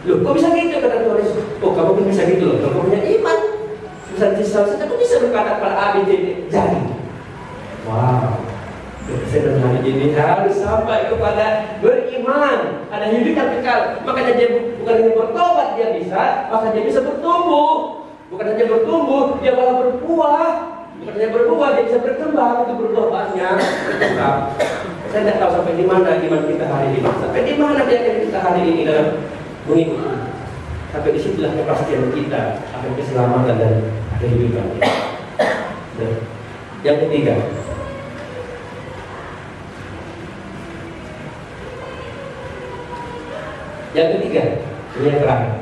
Loh, kok bisa gitu kata Tuhan Yesus? Oh, kamu bisa gitu loh. Kalau kamu punya iman, susah kamu bisa berkata kepada A, B, C, D, jadi. Wow. Saya hari ini harus sampai kepada beriman, ada hidup yang kekal. Makanya dia bukan hanya bertobat dia bisa, maka dia bisa bertumbuh. Bukan hanya bertumbuh, dia malah berbuah. Bukan hanya berbuah, dia bisa berkembang, itu berbuah banyak. Saya tidak tahu sampai di mana iman kita hari ini. Sampai di mana keyakinan kita hari ini dalam mengikuti. Sampai disitulah kepastian kita akan keselamatan dan kehidupan. Dan yang ketiga, ini yang terakhir.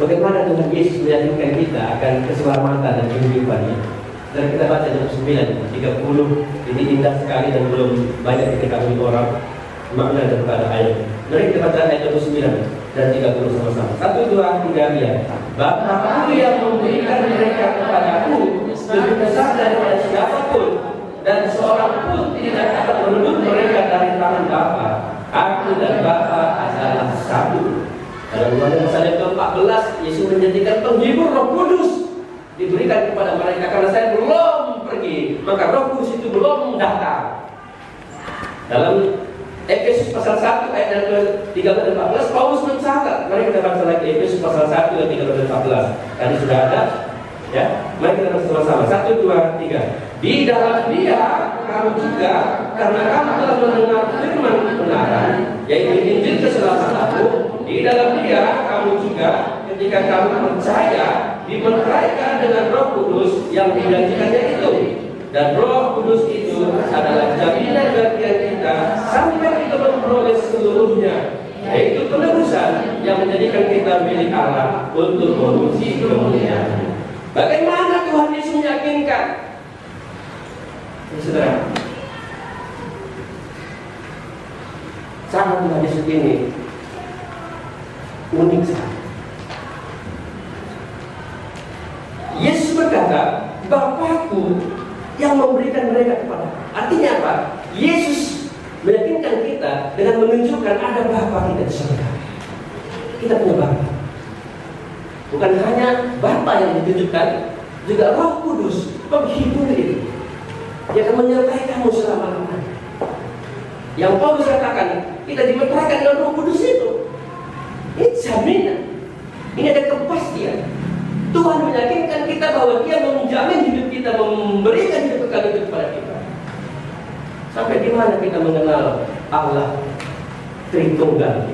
Bagaimana Tuhan Yesus meyakinkan kita akan keselamatan dan kehidupannya? Dan kita baca Yohanes 9, 30. Ini indah sekali dan belum banyak diketahui orang makna daripada ayat. Mari kita baca ayat 29 dan 30 sama-sama. 1, 2, 3 ya. Bapa-Ku yang memberikan mereka kepadaku lebih besar daripada siapapun, dan seorang pun tidak dapat merebut mereka dari tangan Bapa. Aku dan Bapa adalah satu. Dalam Yohanes pasal yang ke-14, Yesus menjanjikan penghibur Roh Kudus diberikan kepada mereka karena saya belum pergi, maka Roh Kudus itu belum datang. Dalam Efesus pasal 1 ayat 13 dan 14, Paulus mencatat. Mari kita baca lagi Efesus pasal 1 ayat 13 dan 14. Tadi sudah ada, ya. Mari kita baca sama-sama. 1, 2, 3. Di dalam Dia kamu juga, karena kamu telah mendengar firman kebenaran, yaitu Injil keselamatanmu. Di dalam Dia kamu juga, ketika kamu percaya, dimeteraikan dengan Roh Kudus yang dijanjikannya itu. Dan Roh Kudus itu adalah jaminan bagian kita sampai kita memperoleh seluruhnya, yaitu penebusan yang menjadikan kita milik Allah untuk memuji kemuliaan. Bagaimana Tuhan Yesus meyakinkan? Saudara, cara Tuhan Yesus ini unik sekali. Yesus berkata, Bapa-Ku yang memberikan mereka kepada. Artinya apa? Yesus meyakinkan kita dengan menunjukkan ada Bapa kita di surga. Kita punya Bapa. Bukan hanya Bapa yang ditunjukkan, juga Roh Kudus, penghibur itu, yang akan menyertai kamu selama-lamanya. Yang Paulus katakan, kita dimeteraikan dengan Roh Kudus itu. Ini jaminan. Ini ada kepastian. Tuhan meyakinkan kita bahwa Dia menjamin hidup kita, memberikan hidup kekal itu kepada kita. Sampai di mana kita mengenal Allah Tritunggal?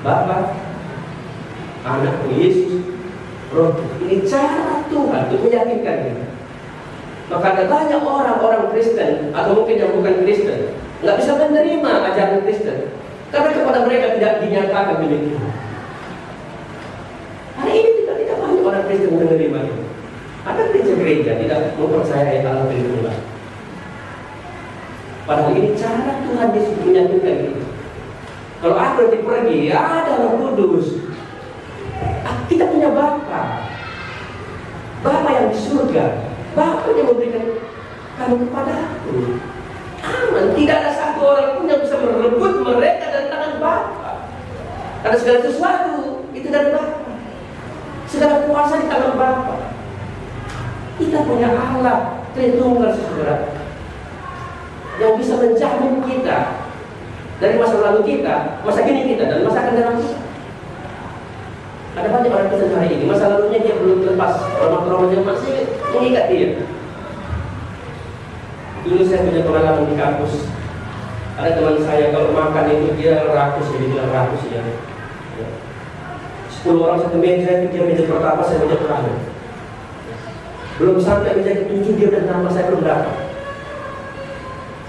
Bapa, Anak, Yesus, Roh. Ini cara Tuhan untuk meyakinkan kita. Maka ada banyak orang Kristen atau mungkin yang bukan Kristen nggak bisa menerima ajaran Kristen karena kepada mereka tidak dinyatakan demikian. Hari ini tidak banyak orang Kristen menerima itu. Ada gereja tidak mempercayai Allah Tritunggal. Padahal ini cara Tuhan Yesus meyakinkan kita. Kalau aku nanti pergi, ada Roh Kudus. Kita punya Bapa yang di surga. Bapa yang memberikan kamu kepada aku. Aman. Tidak ada satu orang pun yang bisa merebut mereka dari tangan Bapa. Karena segala sesuatu itu dari Bapa. Segala kuasa di tangan Bapa. Kita punya Allah Tritunggal, saudara, yang bisa menjamin kita dari masa lalu kita, masa kini kita, dan masa akan datang kita. Ada banyak orang Kristen hari ini, masa lalunya dia belum lepas, trauma-traumanya masih mengikat dia. Dulu saya punya pengalaman di kampus. Ada teman saya kalau makan itu dia rakus, jadi bilang rakus ya. 10 orang satu meja, dia meja pertama, saya meja terakhir. Belum sampai meja ke-7 dia udah nama saya belum dapat.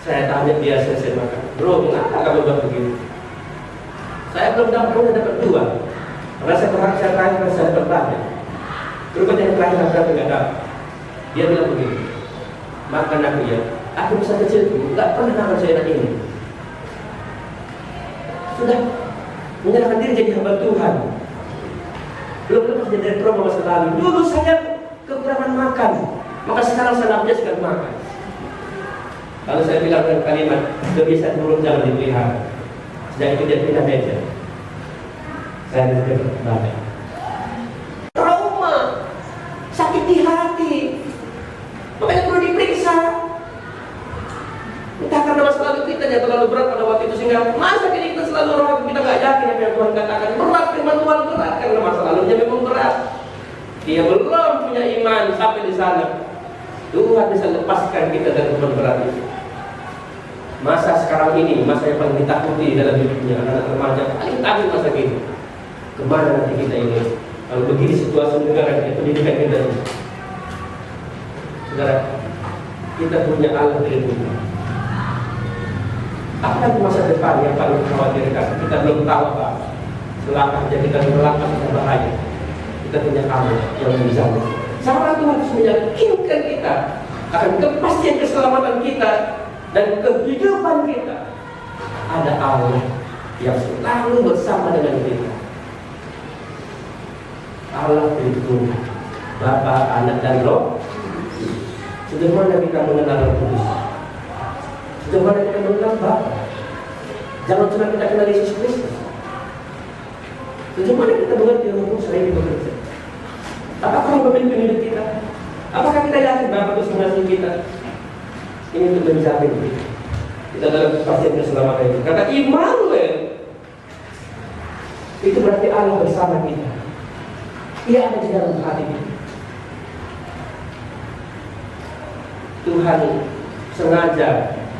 Saya tanya dia selesai makan, bro, mengapa kamu buat begitu? Saya belum dapat, kamu dapat 2. Karena saya berhak saya tanya, saya dapat banyak. Terus yang terakhir berarti nggak dapat. Dia bilang begini, makan aku ya. Aku bisa kecilku, nggak pernah makan seenak ini. Sudah menyerahkan diri jadi hamba Tuhan. Belum lepas dari trauma masa lalu. Dulu saya kekurangan makan, maka sekarang saya sekali makan. Lalu saya bilang dengan kalimat, kebiasaan buruk jangan dipelihara. Sejak itu dia pindah meja. Saya berpikir banyak. Trauma, sakit di hati, makanya perlu diperiksa. Entah karena masa lalu kita yang terlalu berat pada waktu itu sehingga masa kini kita selalu ragu, kita nggak yakin apa yang Tuhan katakan. Berat firman Tuhan berat karena masa lalunya memang berat. Dia belum punya iman sampai di sana. Tuhan bisa lepaskan kita dari beban berat itu. Masa sekarang ini, masa yang paling ditakuti dalam hidupnya anak remaja, paling takut masa kini. Kemana nanti kita ini? Kalau begini situasi negara kita, pendidikan kita ini. Saudara, kita punya Allah Tritunggal. Apa masa depan yang paling mengkhawatirkan? Kita belum tahu apa. Selangkah saja kita melangkah sudah bahaya. Kita punya Allah yang menjamin. Sama Tuhan harus meyakinkan kita akan kepastian keselamatan kita dan kehidupan kita. Ada Allah yang selalu bersama dengan kita. Allah Tritunggal, Bapa, Anak, dan Roh. Sejauh mana kita mengenal Roh Kudus? Sejauh mana kita mengenal Bapa? Jangan cuma kita kenal Yesus Kristus. Sejauh mana kita mengerti Roh Kudus selain bekerja? Apakah Roh memimpin hidup kita? Apakah kita yakin Bapa terus mengasihi kita? Ini untuk menjamin kita dalam kepastian keselamatan itu. Kata Immanuel, itu berarti Allah bersama kita. Ia ada di dalam hati kita. Tuhan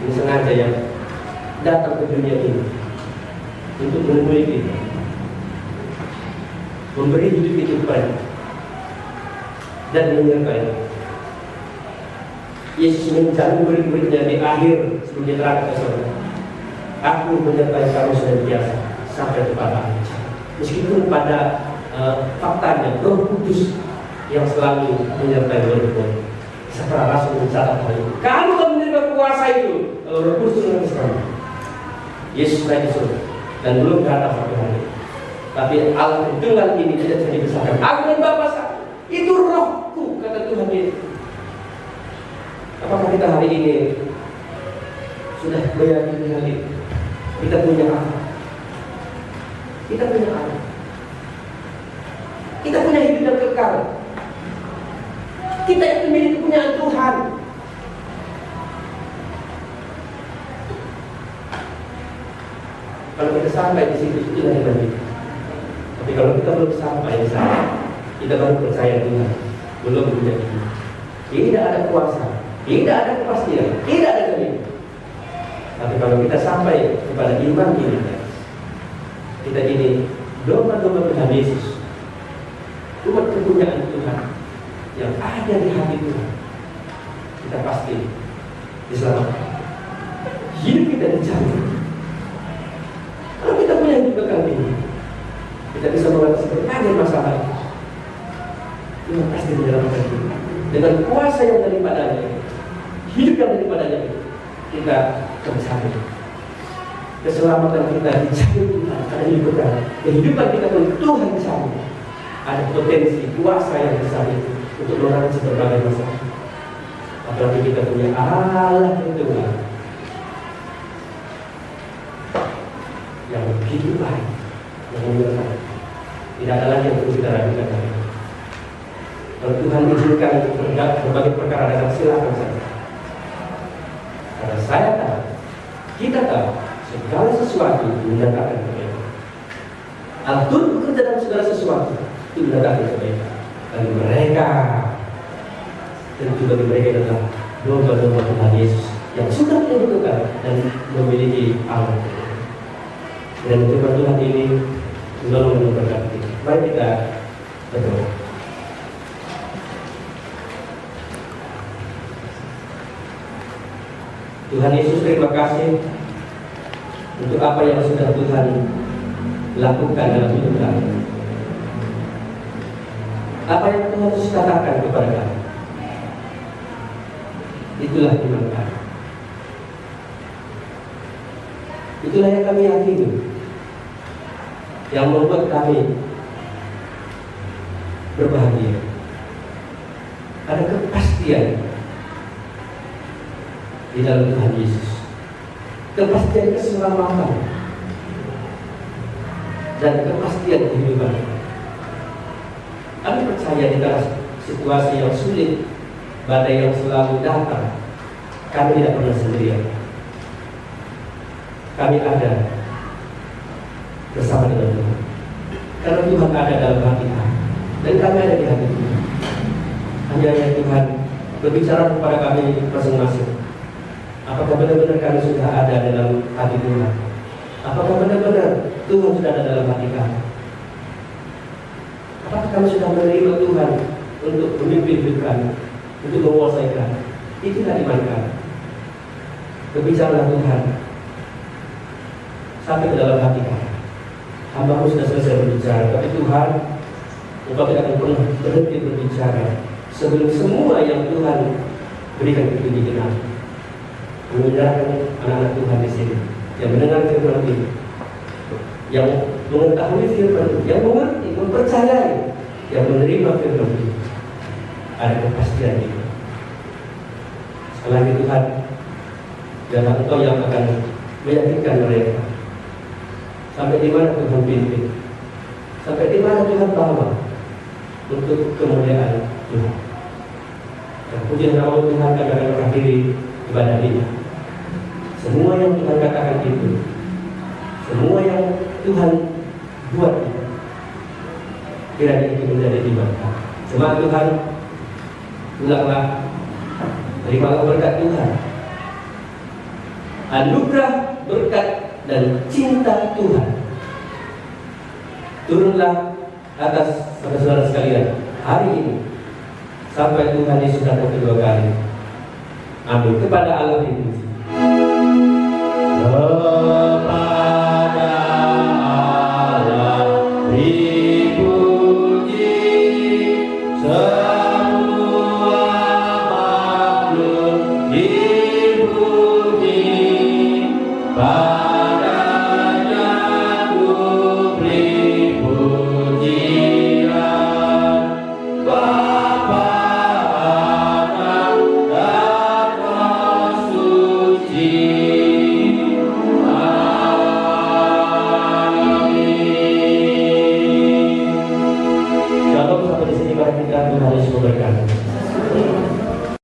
sengaja yang datang ke dunia ini untuk menemui kita, memberi hidup itu kepada dan menyertai. Yesus menjamin murid-muridnya di akhir sebelum dia terangkat ke surga. Aku menyertai kamu senantiasa sampai kepada akhir. Meskipun pada faktanya Roh Kudus yang selalu menyertai murid-murid. Setelah Rasul mencatat hal itu, kamu akan menerima kuasa itu kalau Roh Kudus turun ke sana. Yesus naik ke surga dan belum datang sampai hari ini. Tapi Allah Tritunggal ini tidak bisa dipisahkan. Aku dan Bapa satu. Itu Rohku, kata Tuhan Yesus. Apakah kita hari ini sudah meyakini hal itu? Kita punya Allah. Kita punya Allah. Kita punya hidup yang kekal. Kita itu milik kepunyaan Tuhan. Kalau kita sampai di situ, itulah yang kita. Tapi kalau kita belum sampai di sana, kita baru percaya Tuhan. Belum punya iman. Tidak ada kuasa, tidak ada kepastian, tidak ada kebenaran. Tapi kalau kita sampai kepada iman kita ini domba-domba Tuhan Yesus, umat kepunyaan Tuhan yang ada di hati Tuhan, kita pasti diselamatkan. Hidup kita dijamin. Kalau kita punya hidup kekal ini, kita bisa mengatasi berbagai masalah. Tuhan pasti menyelamatkan kita dengan kuasa yang daripadanya, hidup yang daripadanya. Kita terjamin. Keselamatan kita dijamin Tuhan, ada hidup kekal. Kehidupan kita pun Tuhan jamin. Ada potensi kuasa yang besar itu untuk mengatasi berbagai masalah. Apalagi kita punya Allah Tuhan yang begitu baik, yang menyertai. Tidak ada lagi yang perlu kita ragukan lagi. Kalau Tuhan izinkan berbagai perkara datang, silakan saja. Karena saya tahu, kita tahu, segala sesuatu mendatangkan kebaikan. Allah Tuhan bekerja dalam segala sesuatu itu mendatangkan kebaikan. Bagi mereka, tentu bagi mereka adalah domba-domba Tuhan Yesus yang sudah ditentukan dan memiliki Allah. Dan firman Tuhan ini selalu memberkati kita. Mari kita berdoa. Tuhan Yesus, terima kasih untuk apa yang sudah Tuhan lakukan dalam hidup kami. Apa yang Tuhan Yesus katakan kepada kami, itulah iman kami. Itulah yang kami yakini, yang membuat kami berbahagia. Ada kepastian di dalam Tuhan Yesus, kepastian keselamatan dan kepastian kehidupan. Kami percaya di dalam situasi yang sulit, badai yang selalu datang, kami tidak pernah sendirian. Kami ada bersama dengan Tuhan, karena Tuhan ada dalam hati kami dan kami ada di hati Tuhan. Hanya Tuhan berbicara kepada kami masing-masing. Apakah benar-benar kami sudah ada dalam hati Tuhan? Apakah benar-benar Tuhan sudah ada dalam hati kami? Apakah kami sudah menerima Tuhan untuk memimpin hidup kami, untuk menguasai kami? Itulah iman kami. Berbicara Tuhan sampai ke dalam hati kami. Hamba-Mu sudah selesai berbicara, tapi Tuhan, Engkau tidak akan pernah berhenti berbicara sebelum semua yang Tuhan berikan itu digenapi. Mendengarkan anak-anak Tuhan di sini yang mendengar firman ini, yang mengetahui firman, yang mengerti, mempercayai, yang menerima firman ini, ada kepastian itu. Sekali lagi Tuhan, biarlah Engkau yang akan meyakinkan mereka. Sampai di mana Tuhan pimpin, sampai di mana Tuhan bawa untuk kemuliaan Tuhan. Dan puji nama Tuhan, kami akan mengakhiri ibadah ini. Semua yang Tuhan katakan itu, semua yang Tuhan buat itu, kiranya itu menjadi ibadah. Jemaat Tuhan, ulanglah, terimalah berkat Tuhan, anugerah, berkat dan cinta Tuhan turunlah atas saudara-saudara sekalian hari ini sampai Tuhan Yesus datang kedua kali. Amin. Kepada Allah dipuji.